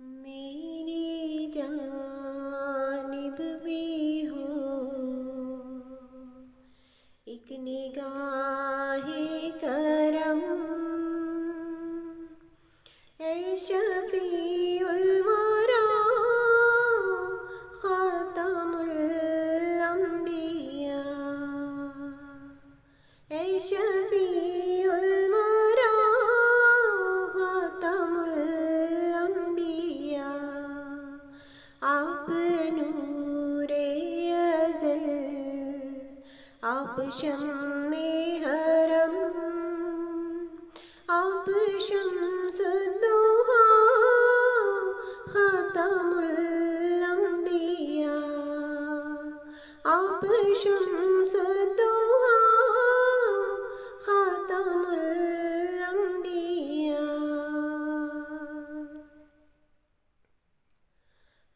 میری جانب بھی ہو ایک نگاہ کرم، اے شفیع الورا خاتم الانبیاء، اے شفیع الورا خاتم الانبیاء، آپ نور ازل، آپ شمع حرم، آپ شمس الضحیٰ خاتم الانبیاء، آپ شمس الضحیٰ خاتم الانبیاء،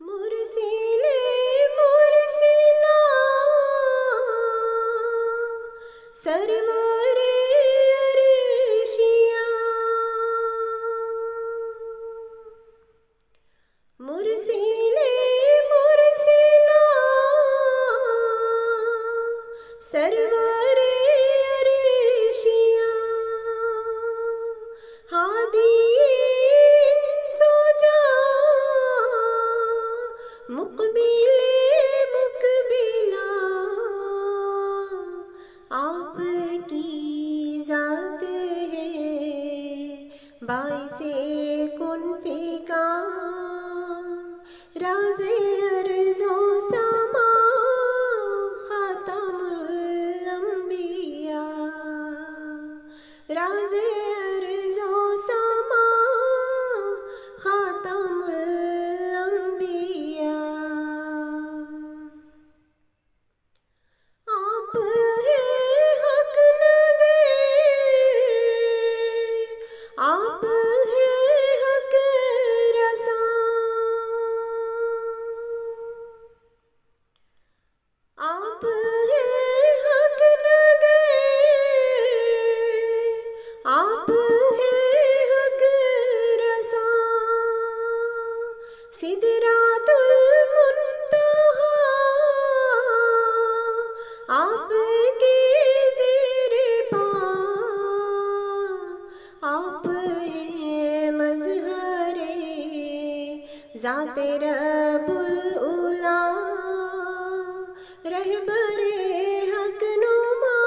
مرسل مرسلا سرور عرشیاں، مرسل مرسلا سرور عرشیاں، ہادی سوجا مقبل مقبلا، آپ کی ذات ہے باعث کن فکا، راز ارض و سما خاتم الانبیاء، راز ارض و سما خاتم الانبیاء، آپ ہیں حق نگر، آپ ہیں حق رساں، آپ ہیں حق نگر، آپ ہیں حق رساں، سدرۃ المنتہیٰ آپ کے زیر پاں، آپ ہیں مظہر ذات رب العلا، رہبر حق نما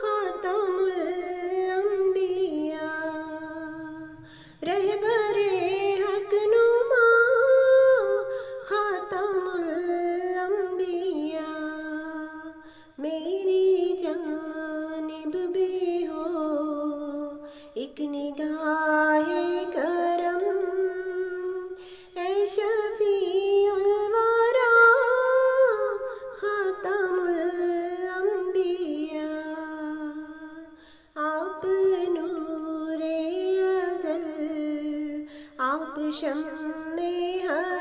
خاتم الانبیاء، رہبر حق نما خاتم الانبیاء، میری جانب بھی ہو ایک نگاہ کرم، اے شفیع الورا خاتم الانبیاء، آپ نور ازل، آپ شمع